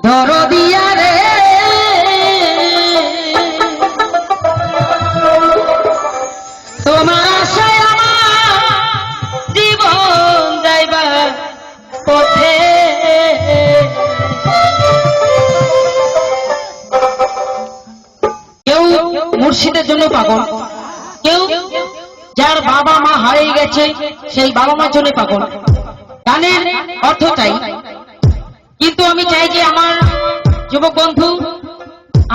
দরদিয়া রে তোমার আশায় আমার জীবন যাইবার পথে কেউ মুর্শিদের জন্য পাগল, কেউ যার বাবা মা হারিয়ে গেছে সেই বাবা মার জন্য পাগল। গানের অর্থ চাই, কিন্তু আমি চাই যে আমার যুবক বন্ধু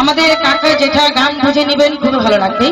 আমাদের কাকা জেঠা গান বুঝে নেবেন, খুবই ভালো লাগবে।